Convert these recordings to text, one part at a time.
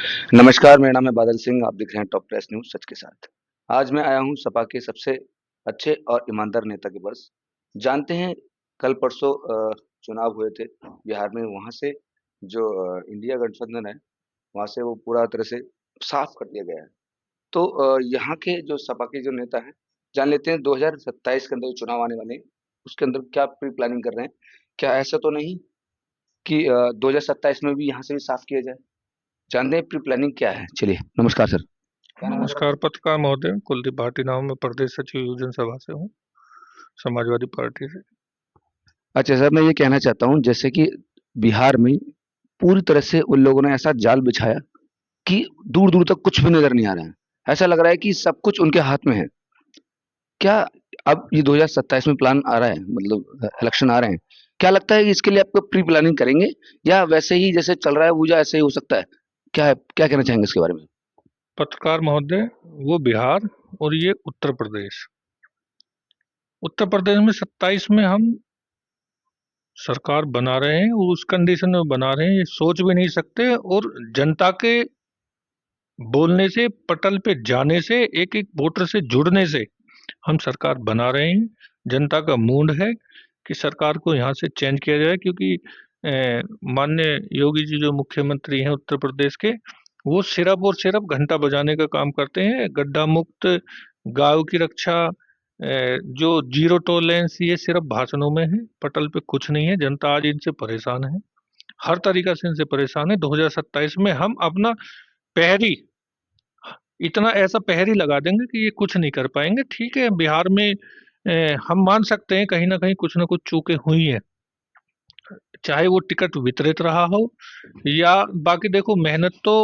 नमस्कार, मेरा नाम है बादल सिंह, आप देख रहे हैं टॉप प्रेस न्यूज़ सच के साथ। आज मैं आया हूँ सपा के सबसे अच्छे और ईमानदार नेता के पास। जानते हैं कल परसों चुनाव हुए थे बिहार में, वहाँ से जो इंडिया गठबंधन है, वहाँ से वो पूरा तरह से साफ कर दिया गया है। तो यहाँ के जो सपा के जो नेता हैं, जान लेते हैं 2027 के अंदर जो चुनाव आने वाले हैं, उसके अंदर क्या प्री प्लानिंग कर रहे हैं? क्या ऐसा तो नहीं कि 2027 में भी यहाँ से भी साफ किया जाए? जानते हैं प्री प्लानिंग क्या है? चलिए, नमस्कार सर। क्या नाम है सर नमस्कार आपका? पत्रकार महोदय, कुलदीप भाटी नाम में प्रदेश सचिव युवजन सभा से हूँ, समाजवादी पार्टी से। अच्छा सर, मैं ये कहना चाहता हूँ जैसे कि बिहार में पूरी तरह से उन लोगों ने ऐसा जाल बिछाया कि दूर-दूर तक कुछ भी नज़र नहीं आ रहा है। ऐसा लग रहा है कि सब कुछ उनके हाथ में है। क्या अब ये 2027 में प्लान आ रहा है, मतलब इलेक्शन आ रहे हैं, क्या लगता है कि इसके लिए आप प्री प्लानिंग करेंगे या वैसे ही जैसे चल रहा है पूजा ऐसे ही हो सकता है? क्या कहना चाहेंगे इसके बारे में? पत्रकार महोदय, वो बिहार और ये उत्तर प्रदेश। उत्तर प्रदेश में 27 में हम सरकार बना रहे हैं और उस कंडीशन में बना रहे हैं, ये सोच भी नहीं सकते। और जनता के बोलने से, पटल पे जाने से, एक एक वोटर से जुड़ने से हम सरकार बना रहे हैं। जनता का मूड है कि सरकार को यहाँ से चेंज किया जाए, क्योंकि माननीय योगी जी जो मुख्यमंत्री हैं उत्तर प्रदेश के, वो सिर्फ और सिर्फ घंटा बजाने का काम करते हैं। गड्ढा मुक्त, गायों की रक्षा, जो जीरो टॉलरेंस, ये सिर्फ भाषणों में है, पटल पे कुछ नहीं है। जनता आज इनसे परेशान है, हर तरीका से इनसे परेशान है। 2027 में हम अपना पहरी, इतना ऐसा पहरी लगा देंगे कि ये कुछ नहीं कर पाएंगे। ठीक है, बिहार में हम मान सकते हैं कहीं ना कहीं कुछ ना कुछ चूकें हुई हैं, चाहे वो टिकट वितरित रहा हो या बाकी। देखो, मेहनत तो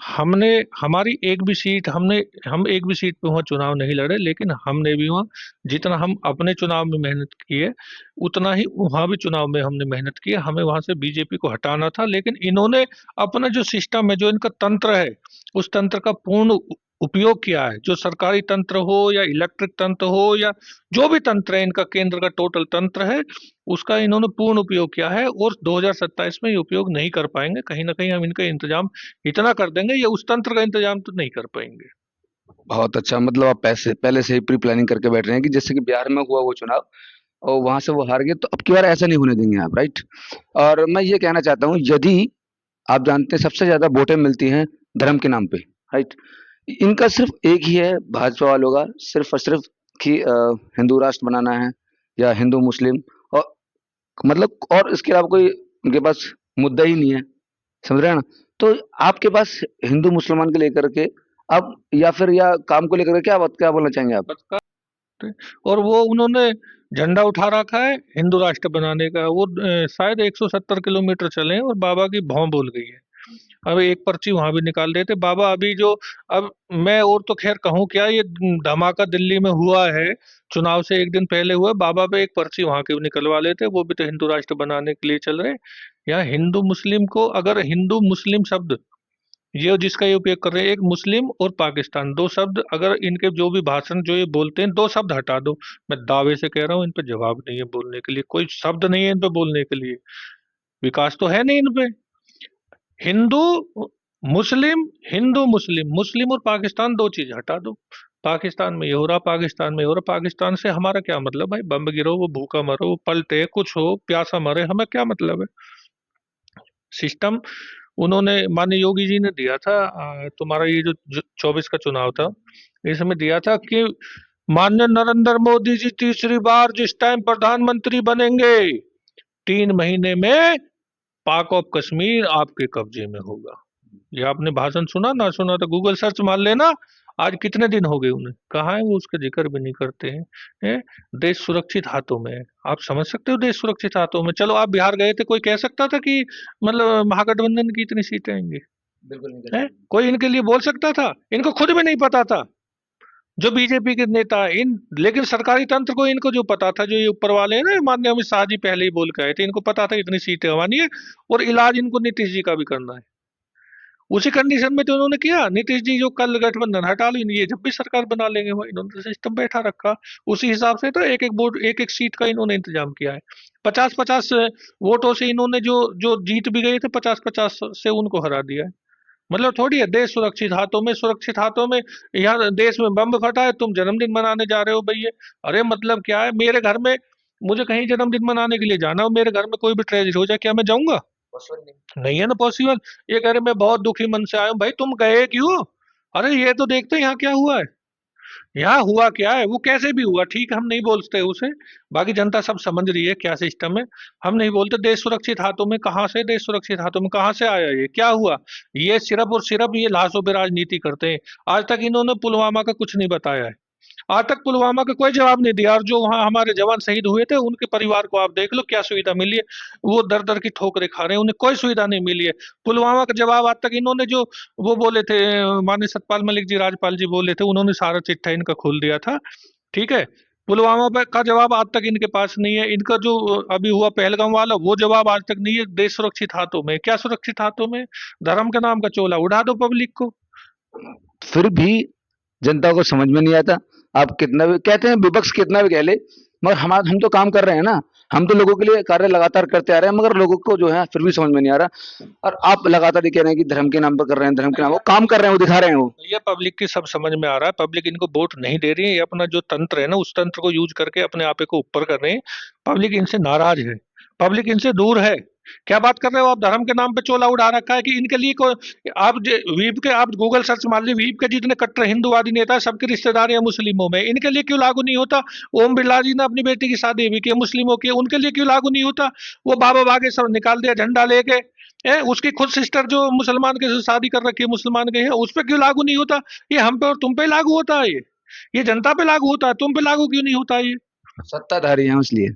हमने, हमारी एक भी सीट हमने, हम एक भी सीट पे वहाँ चुनाव नहीं लड़े, लेकिन हमने भी वहाँ जितना हम अपने चुनाव में मेहनत की है, उतना ही वहाँ भी चुनाव में हमने मेहनत की है। हमें वहाँ से बीजेपी को हटाना था, लेकिन इन्होंने अपना जो सिस्टम है, जो इनका तंत्र है, उस तंत्र का पूर्ण उपयोग किया है। जो सरकारी तंत्र हो या इलेक्ट्रिक तंत्र हो या जो भी तंत्र है, इनका केंद्र का टोटल तंत्र है, उसका इन्होंने पूर्ण उपयोग किया है। और 2027 में ये उपयोग नहीं कर पाएंगे। कहीं ना कहीं हम इनका इंतजाम इतना कर देंगे, ये उस तंत्र का इंतजाम तो नहीं कर पाएंगे। बहुत अच्छा, मतलब आप पैसे पहले से ही प्री प्लानिंग करके बैठ रहे हैं कि जैसे कि बिहार में हुआ वो चुनाव और वहां से वो हार गए, तो अब की बार ऐसा नहीं होने देंगे आप, राइट? और मैं ये कहना चाहता हूँ, यदि आप जानते हैं सबसे ज्यादा वोटें मिलती हैं धर्म के नाम पे, राइट? इनका सिर्फ एक ही है भाजपा वालों का, सिर्फ और सिर्फ कि हिंदू राष्ट्र बनाना है या हिंदू मुस्लिम, और मतलब और इसके अलावा कोई उनके पास मुद्दा ही नहीं है, समझ रहे हैं ना? तो आपके पास हिंदू मुसलमान को लेकर के अब या फिर या काम को लेकर के क्या बोलना चाहेंगे आप? और वो उन्होंने झंडा उठा रखा है हिंदू राष्ट्र बनाने का। वो शायद 170 किलोमीटर चले हैं और बाबा की भौं बोल गई है। अब एक पर्ची वहां भी निकाल देते बाबा। अभी जो, अब मैं और तो खैर कहूँ क्या, ये धमाका दिल्ली में हुआ है, चुनाव से एक दिन पहले हुआ, बाबा पे एक पर्ची वहां की भी निकलवा लेते, वो भी तो हिंदू राष्ट्र बनाने के लिए चल रहे। यहाँ हिंदू मुस्लिम को, अगर हिंदू मुस्लिम शब्द, ये जिसका ये उपयोग कर रहे हैं, एक मुस्लिम और पाकिस्तान, दो शब्द, अगर इनके जो भी भाषण जो ये बोलते हैं, दो शब्द हटा दो, मैं दावे से कह रहा हूँ इन पे जवाब नहीं है बोलने के लिए, कोई शब्द नहीं है इन पे बोलने के लिए। विकास तो है नहीं इन पे। हिंदू मुस्लिम, हिंदू मुस्लिम, मुस्लिम और पाकिस्तान, दो चीज हटा दो। पाकिस्तान में ये हो रहा, पाकिस्तान में ये हो रहा, पाकिस्तान से हमारा क्या मतलब भाई? बम गिरो, वो भूखा मरो, वो पलटे, कुछ हो, प्यासा मरे, हमें क्या मतलब है? सिस्टम उन्होंने, माननीय योगी जी ने दिया था, तुम्हारा ये जो 24 का चुनाव था, इसमें दिया था कि माननीय नरेंद्र मोदी जी तीसरी बार जिस टाइम प्रधानमंत्री बनेंगे, 3 महीने में पाक ऑफ कश्मीर आपके कब्जे में होगा। ये आपने भाषण सुना ना सुना तो गूगल सर्च मार लेना। आज कितने दिन हो गए उन्हें, कहाँ है वो? उसका जिक्र भी नहीं करते हैं। देश सुरक्षित हाथों में है। आप समझ सकते हो देश सुरक्षित हाथों में? चलो, आप बिहार गए थे, कोई कह सकता था कि मतलब महागठबंधन की इतनी सीटें आएंगी? बिल्कुल नहीं कर है सकते। कोई इनके लिए बोल सकता था? इनको खुद भी नहीं पता था, जो बीजेपी के नेता हैं, इन, लेकिन सरकारी तंत्र को इनको जो पता था, जो ये ऊपर वाले हैं ना, माननीय अमित शाह जी पहले ही बोल के आए थे, इनको पता था इतनी सीटें हमारी है और इलाज इनको नीतीश जी का भी करना है। उसी कंडीशन में तो उन्होंने किया। नीतीश जी जो कल गठबंधन हटा ली, ये जब भी सरकार बना लेंगे, वो इन्होंने सिस्टम बैठा रखा। उसी हिसाब से तो एक एक वोट, एक एक सीट का इन्होंने इंतजाम किया है। 50-50 वोटों से इन्होंने जो जो जीत भी गए थे, 50-50 से उनको हरा दिया है। मतलब थोड़ी है देश सुरक्षित हाथों में, सुरक्षित हाथों में। यहाँ देश में बम फटा है, तुम जन्मदिन मनाने जा रहे हो भैया। अरे मतलब क्या है, मेरे घर में मुझे कहीं जन्मदिन मनाने के लिए जाना हो, मेरे घर में कोई भी ट्रेजेडी हो जाए, क्या मैं जाऊंगा? नहीं है ना पॉसिबल। ये कह रहे मैं बहुत दुखी मन से आया हूँ, भाई तुम गए क्यों? अरे ये तो देखते हैं यहाँ क्या हुआ है। यहाँ हुआ क्या है, वो कैसे भी हुआ, ठीक है, हम नहीं बोलते उसे। बाकी जनता सब समझ रही है क्या सिस्टम है। हम नहीं बोलते। देश सुरक्षित हाथों में कहाँ से, देश सुरक्षित हाथों में कहाँ से आया, ये क्या हुआ? ये सिर्फ और सिर्फ ये लाशों पे राजनीति करते हैं। आज तक इन्होंने पुलवामा का कुछ नहीं बताया है। आज तक पुलवामा का कोई जवाब नहीं दिया। और जो वहाँ हमारे जवान शहीद हुए थे, उनके परिवार को आप देख लो क्या सुविधा मिली है। वो दर दर की ठोकरें खा रहे हैं, उन्हें कोई सुविधा नहीं मिली है। पुलवामा का जवाब आज तक इन्होंने जो वो बोले थे, माननीय सतपाल मलिक जी, राज्यपाल जी बोले थे, उन्होंने सारा चिट्ठा इनका खोल दिया था। ठीक है। पुलवामा पे का जवाब आज तक इनके पास नहीं है। इनका जो अभी हुआ पहलगाम वाला, वो जवाब आज तक नहीं है। देश सुरक्षित हाथों में, क्या सुरक्षित हाथों में? धर्म के नाम का चोला उड़ा दो पब्लिक को। फिर भी जनता को समझ में नहीं आता। आप कितना भी कहते हैं, विपक्ष कितना भी कह ले, मगर हम तो काम कर रहे हैं ना। हम तो लोगों के लिए कार्य लगातार करते आ रहे हैं, मगर लोगों को जो है फिर भी समझ में नहीं आ रहा। और आप लगातार ये कह रहे हैं कि धर्म के नाम पर कर रहे हैं, धर्म के नाम, वो काम कर रहे हैं, वो दिखा रहे हैं वो। ये पब्लिक की सब समझ में आ रहा है। पब्लिक इनको वोट नहीं दे रही है। ये अपना जो तंत्र है ना, उस तंत्र को यूज करके अपने आप को ऊपर कर रहे हैं। पब्लिक इनसे नाराज है, पब्लिक इनसे दूर है। क्या बात कर रहे हो आप? धर्म के नाम पे चोला उड़ा रखा है कि इनके लिए कोई। आप वीप के, आप गूगल सर्च मार लीजिए, वीप के जितने कट्टर हिंदुवादी नेता है, सबकी रिश्तेदारी है मुस्लिमों में। इनके लिए क्यों लागू नहीं होता? ओम बिरला जी ने अपनी बेटी की शादी भी की मुस्लिमों की, उनके लिए क्यों लागू नहीं होता? वो बाबा बागेश्वर निकाल दिया झंडा लेके। उसकी खुद सिस्टर जो मुसलमान के से शादी कर रखी है, मुसलमान के हैं, उस पे क्यों लागू नहीं होता? ये हम पे और तुम पे लागू होता है। ये जनता पे लागू होता है, तुम पे लागू क्यों नहीं होता ये? सत्ताधारी हैं इसलिए।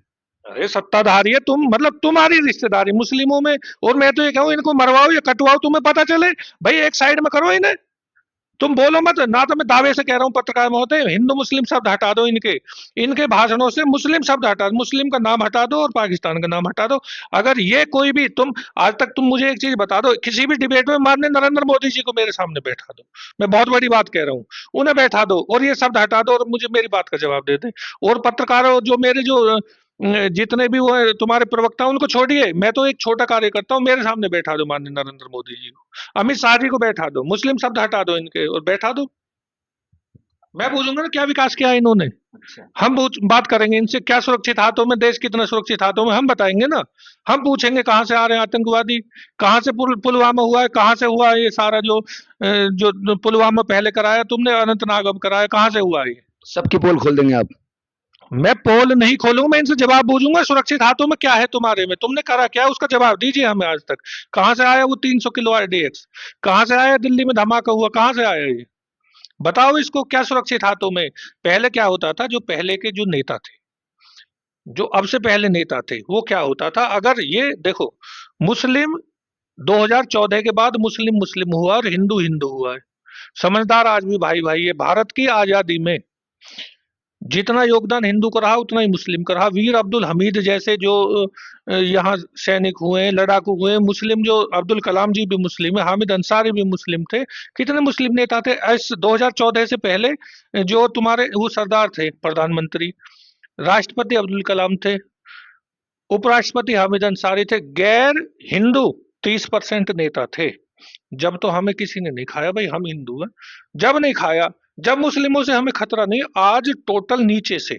अरे सत्ताधारी है तुम, मतलब तुम्हारी रिश्तेदारी मुस्लिमों में। और मैं तो ये कहूँ, इनको मरवाओ या कटवाओ, तुम्हें पता चले। भाई एक साइड में करो इन्हें। तुम बोलो मत ना। तो मैं दावे से कह रहा हूँ पत्रकार महोदय, हिंदू मुस्लिम शब्द हटा दो इनके। इनके भाषणों से मुस्लिम शब्द हटा दो, मुस्लिम का नाम हटा दो और पाकिस्तान का नाम हटा दो। अगर ये कोई भी तुम, आज तक तुम मुझे एक चीज बता दो, किसी भी डिबेट में माननीय नरेंद्र मोदी जी को मेरे सामने बैठा दो। मैं बहुत बड़ी बात कह रहा हूँ। उन्हें बैठा दो और ये शब्द हटा दो और मुझे मेरी बात का जवाब दे दे। और पत्रकारों जो मेरे जो जितने भी वो हैं, तुम्हारे प्रवक्ता, उनको छोड़िए। मैं तो एक छोटा कार्यकर्ता हूँ, मेरे सामने बैठा दो माननीय नरेंद्र मोदी जी को, अमित शाह जी को बैठा दो, मुस्लिम शब्द हटा दो इनके और बैठा दो। मैं पूछूंगा ना क्या विकास किया है इन्होंने। हम बात करेंगे इनसे, क्या सुरक्षित हाथों में, देश कितना सुरक्षित हाथों में, हम बताएंगे ना। हम पूछेंगे कहाँ से आ रहे हैं आतंकवादी, कहाँ से पुलवामा हुआ है, कहाँ से हुआ है ये सारा जो पुलवामा पहले कराया तुमने, अनंतनाग अब कराया, कहाँ से हुआ है ये? सबकी पोल खोल देंगे आप। मैं पोल नहीं खोलूंगा, मैं इनसे जवाब पूछूंगा सुरक्षित हाथों में क्या है तुम्हारे में, तुमने करा क्या है, उसका जवाब दीजिए हमें आज तक। कहाँ से आया वो 300 किलो आरडीएक्स? कहाँ से आया? दिल्ली में धमाका हुआ, कहाँ से आया ये? बताओ इसको, क्या सुरक्षित हाथों में? पहले क्या होता था, जो पहले के जो नेता थे, जो अब से पहले नेता थे, वो क्या होता था, अगर ये देखो, मुस्लिम 2014 के बाद मुस्लिम मुस्लिम हुआ और हिंदू हिंदू हुआ है। समझदार आज भी भाई भाई है। भारत की आजादी में जितना योगदान हिंदू का रहा, उतना ही मुस्लिम का रहा। वीर अब्दुल हमीद जैसे जो यहाँ सैनिक हुए, लड़ाकू हुए, मुस्लिम जो अब्दुल कलाम जी भी मुस्लिम है, हामिद अंसारी भी मुस्लिम थे। कितने मुस्लिम नेता थे इस 2014 से पहले। जो तुम्हारे वो सरदार थे, प्रधानमंत्री, राष्ट्रपति अब्दुल कलाम थे, उपराष्ट्रपति हामिद अंसारी थे। गैर हिंदू 30% नेता थे। जब तो हमें किसी ने नहीं खाया भाई, हम हिंदू हैं। जब नहीं खाया, जब मुस्लिमों से हमें खतरा नहीं। आज टोटल नीचे से,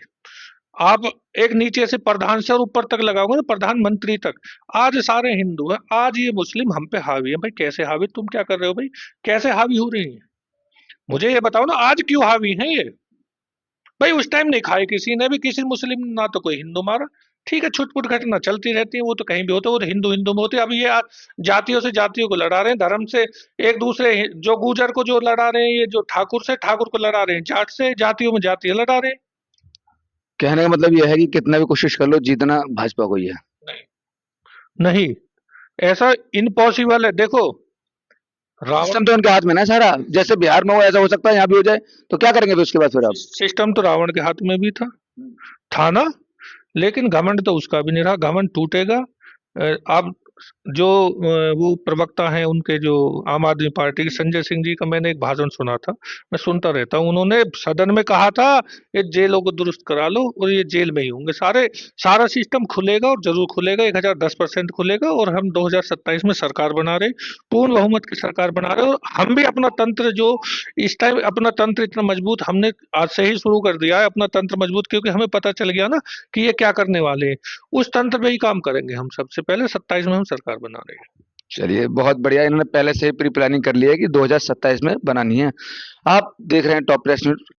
आप एक नीचे से प्रधान से और ऊपर तक लगाओगे ना, प्रधानमंत्री तक, आज सारे हिंदू हैं। आज ये मुस्लिम हम पे हावी है भाई। कैसे हावी? तुम क्या कर रहे हो भाई? कैसे हावी हो रही है? मुझे ये बताओ ना, आज क्यों हावी है ये? भाई उस टाइम नहीं खाए किसी ने भी, किसी मुस्लिम ना तो कोई हिंदू मारा। ठीक है, छुटपुट घटना चलती रहती है, वो तो कहीं भी होते, वो तो हिंदू हिंदू में होते हैं। अब ये जातियों से जातियों को लड़ा रहे हैं, धर्म से एक दूसरे, जो गुजर को जो लड़ा रहे हैं, ये जो ठाकुर से ठाकुर को लड़ा रहे हैं, जाट से जातियों में जातियां लड़ा रहे हैं। कहने का मतलब ये है कि कितना भी कोशिश कर लो, जीतना भाजपा को ही है। नहीं, नहीं, ऐसा इम्पॉसिबल है। देखो, रावण, सिस्टम तो उनके हाथ में ना सारा। जैसे बिहार में हो, ऐसा हो सकता है यहाँ भी हो जाए। तो क्या करेंगे फिर उसके बाद फिर आप? सिस्टम तो रावण के हाथ में भी था ना। लेकिन घमंड तो उसका भी नहीं रहा, घमंड टूटेगा। आप जो वो प्रवक्ता हैं उनके, जो आम आदमी पार्टी के संजय सिंह जी का मैंने एक भाषण सुना था, मैं सुनता रहता हूँ। उन्होंने सदन में कहा था ये जेलों को दुरुस्त करा लो और ये जेल में ही होंगे सारे, सारा सिस्टम खुलेगा और जरूर खुलेगा, 1010% खुलेगा और हम 2027 में सरकार बना रहे, पूर्ण बहुमत की सरकार बना रहे, और हम भी अपना तंत्र जो इस टाइम, अपना तंत्र इतना मजबूत हमने आज से ही शुरू कर दिया है अपना तंत्र मजबूत, क्योंकि हमें पता चल गया ना कि ये क्या करने वाले हैं। उस तंत्र में ही काम करेंगे हम, सबसे पहले 27 में हम सरकार बना रहे हैं। चलिए, बहुत बढ़िया, इन्होंने पहले से ही प्री प्लानिंग कर ली है कि 2027 में बनानी है। आप देख रहे हैं टॉप प्रेस न्यूज।